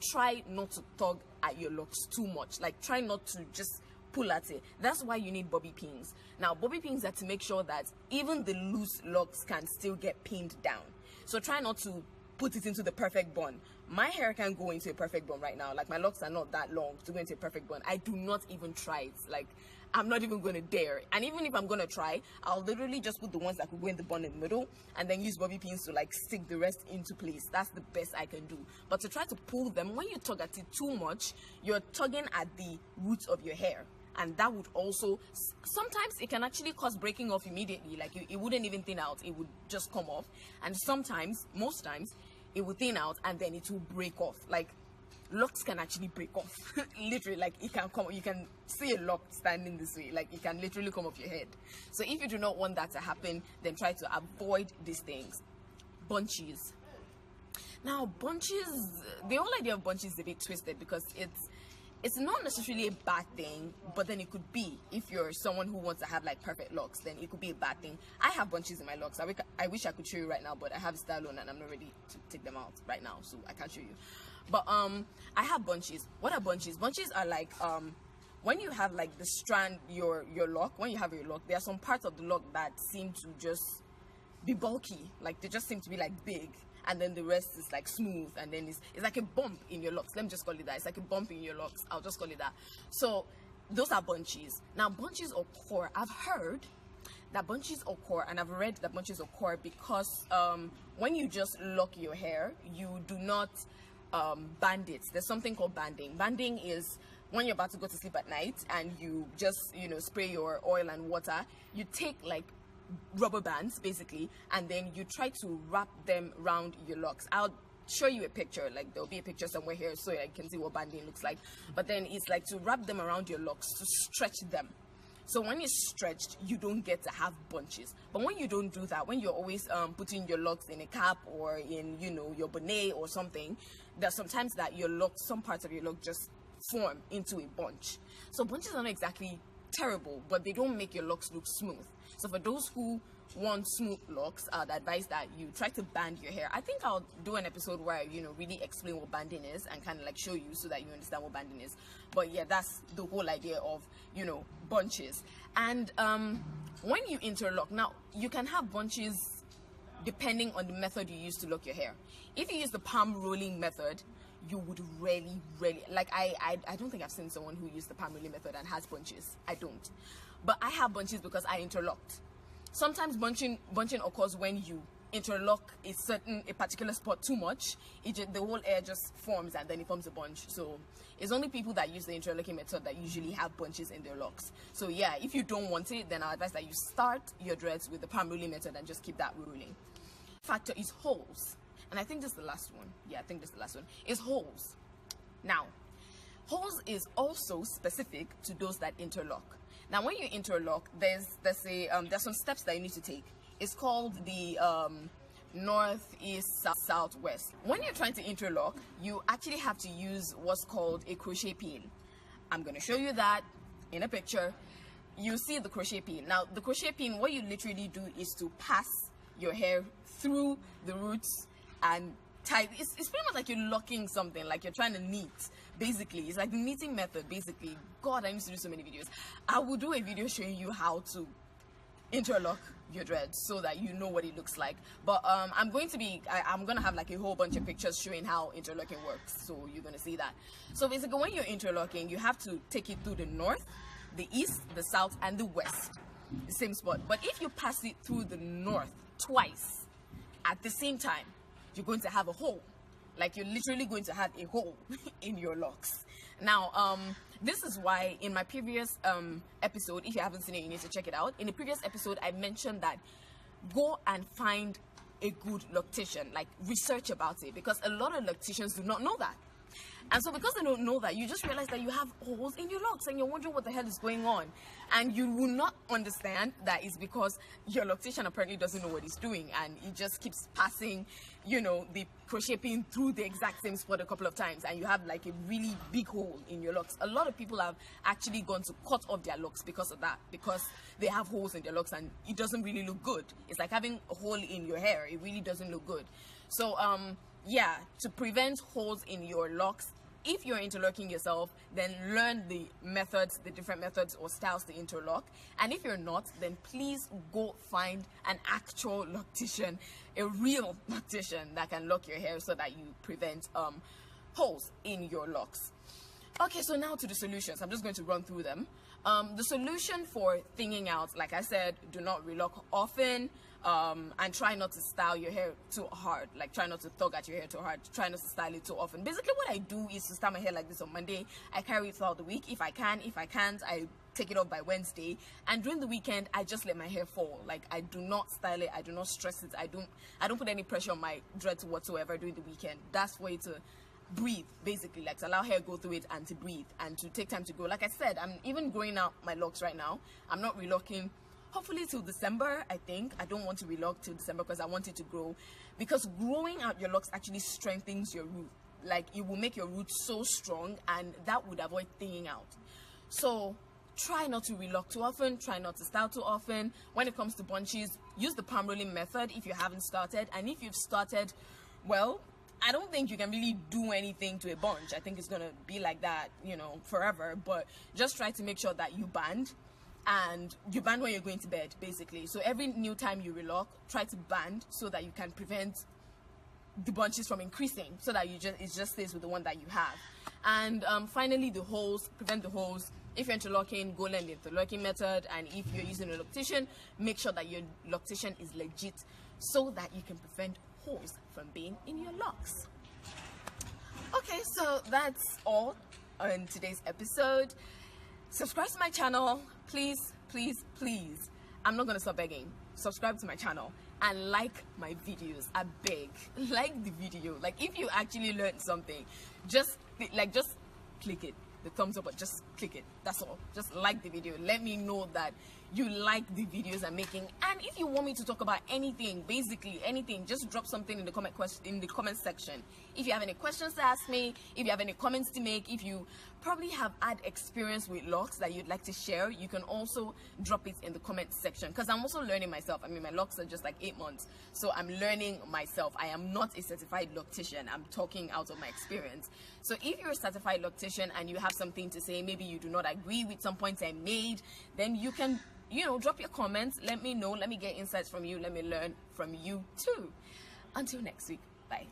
try not to tug at your locks too much. Like, try not to just pull at it. That's why you need bobby pins. Now, bobby pins are to make sure that even the loose locks can still get pinned down. So try not to put it into the perfect bun. My hair can go into a perfect bun right now. Like, my locks are not that long to go into a perfect bun. I do not even try it. Like, I'm not even going to dare. And even if I'm going to try, I'll literally just put the ones that could go in the bun in the middle and then use bobby pins to like stick the rest into place. That's the best I can do. But to try to pull them, when you tug at it too much, you're tugging at the roots of your hair. And that would also, sometimes it can actually cause breaking off immediately. Like, it wouldn't even thin out, it would just come off. And sometimes, most times, it will thin out and then it will break off. Like, locks can actually break off. Literally, like, it can come, you can see a lock standing this way, like it can literally come off your head. So if you do not want that to happen, then try to avoid these things. Bunches. Now, bunches, the whole idea of bunches is a bit twisted because it's not necessarily a bad thing, but then it could be. If you're someone who wants to have like perfect locks, then it could be a bad thing. I have bunches in my locks. I wish I could show you right now, but I have style on and I'm not ready to take them out right now, so I can't show you. But I have bunches. What are bunches? Bunches are like when you have like the strand, your lock, when you have your lock, there are some parts of the lock that seem to just be bulky, like they just seem to be like big, and then the rest is like smooth, and then it's like a bump in your locks. Let me just call it that. It's like a bump in your locks. I'll just call it that. So those are bunches. Now, bunches occur, I've heard that bunches occur, and I've read that bunches occur because when you just lock your hair, you do not band it. There's something called banding. Banding is when you're about to go to sleep at night and you just, you know, spray your oil and water. You take like rubber bands basically, and then you try to wrap them around your locks. I'll show you a picture, like there'll be a picture somewhere here so you can see what banding looks like. But then it's like to wrap them around your locks to stretch them. So when it's stretched, you don't get to have bunches. But when you don't do that, when you're always putting your locks in a cap or in, you know, your bonnet or something, there's sometimes that your locks, some parts of your lock just form into a bunch. So bunches are not exactly terrible, but they don't make your locks look smooth. So for those who want smooth locks, I'd advise that you try to band your hair. I think I'll do an episode where I, you know, really explain what banding is and kind of like show you so that you understand what banding is. But yeah, that's the whole idea of, you know, bunches. And when you interlock, now you can have bunches depending on the method you use to lock your hair. If you use the palm rolling method, you would really, like, I don't think I've seen someone who used the palm rolling method and has bunches. I don't. But I have bunches because I interlocked. Sometimes bunching occurs when you interlock a particular spot too much. The whole hair just forms and then it forms a bunch. So it's only people that use the interlocking method that usually have bunches in their locks. So yeah, if you don't want it, then I advise that you start your dreads with the palm rolling method and just keep that rolling. Factor is holes. And I think this is the last one. Yeah, I think this is the last one. Is holes. Now, holes is also specific to those that interlock. Now, when you interlock, there's some steps that you need to take. It's called the north, east, south, west. When you're trying to interlock, you actually have to use what's called a crochet pin. I'm going to show you that in a picture. You see the crochet pin. Now, the crochet pin, what you literally do is to pass your hair through the roots and tie. It's pretty much like you're locking something, like you're trying to knit. Basically, it's like the knitting method. Basically, God, I used to do so many videos. I will do a video showing you how to interlock your dreads so that you know what it looks like. But I'm gonna have like a whole bunch of pictures showing how interlocking works, so you're gonna see that. So basically, when you're interlocking, you have to take it through the north, the east, the south, and the west, the same spot. But if you pass it through the north twice at the same time, you're going to have a hole. Like, you're literally going to have a hole in your locks. Now, this is why in my previous episode, if you haven't seen it, you need to check it out. In the previous episode, I mentioned that go and find a good loctician, like research about it, because a lot of locticians do not know that. And so because they don't know that, you just realize that you have holes in your locks and you're wondering what the hell is going on. And you will not understand that it's because your loctician apparently doesn't know what he's doing, and he just keeps passing, you know, the crochet pin through the exact same spot a couple of times, and you have like a really big hole in your locks. A lot of people have actually gone to cut off their locks because of that, because they have holes in their locks and it doesn't really look good. It's like having a hole in your hair. It really doesn't look good. So yeah, to prevent holes in your locks. If you're interlocking yourself, then learn the methods, the different methods or styles to interlock. And if you're not, then please go find an actual loctician, a real loctician that can lock your hair so that you prevent holes in your locks. Okay, so now to the solutions. I'm just going to run through them. The solution for thinning out, like I said, do not relock often. And try not to style your hair too hard. Like, try not to tug at your hair too hard. Try not to style it too often. Basically, what I do is to style my hair like this on Monday. I carry it throughout the week if I can. If I can't, I take it off by Wednesday. And during the weekend, I just let my hair fall. Like, I do not style it. I do not stress it. I don't put any pressure on my dreads whatsoever during the weekend. That's for it to breathe, basically, like to allow hair go through it and to breathe and to take time to grow. Like I said, I'm even growing out my locks right now. I'm not relocking. Hopefully till December, I think. I don't want to relock till December because I want it to grow. Because growing out your locks actually strengthens your root. Like, it will make your root so strong, and that would avoid thinning out. So try not to relock too often. Try not to style too often. When it comes to bunches, use the palm rolling method if you haven't started. And if you've started, well, I don't think you can really do anything to a bunch. I think it's going to be like that, you know, forever. But just try to make sure that you band. And you band when you're going to bed, basically. So every new time you relock, try to band so that you can prevent the bunches from increasing, so that it just stays with the one that you have. And finally, the holes, prevent the holes. If you're interlocking, go learn the interlocking method. And if you're using a loctician, make sure that your loctician is legit so that you can prevent holes from being in your locks. Okay, so that's all on today's episode. Subscribe to my channel, please, please, please. I'm not gonna stop begging. Subscribe to my channel and like my videos. I beg, like the video. Like, if you actually learned something, just click it, the thumbs up, but just click it. That's all. Just like the video. Let me know that you like the videos I'm making. And if you want me to talk about anything, basically anything, just drop something in the comment section. If you have any questions to ask me, if you have any comments to make, if you probably have had experience with locks that you'd like to share, you can also drop it in the comment section, because I'm also learning myself. I mean, my locks are just like 8 months, so I'm learning myself. I am not a certified loctician. I'm talking out of my experience. So if you're a certified loctician and you have something to say, maybe you do not agree with some points I made, then you can, you know, drop your comments. Let me know. Let me get insights from you. Let me learn from you too. Until next week. Bye.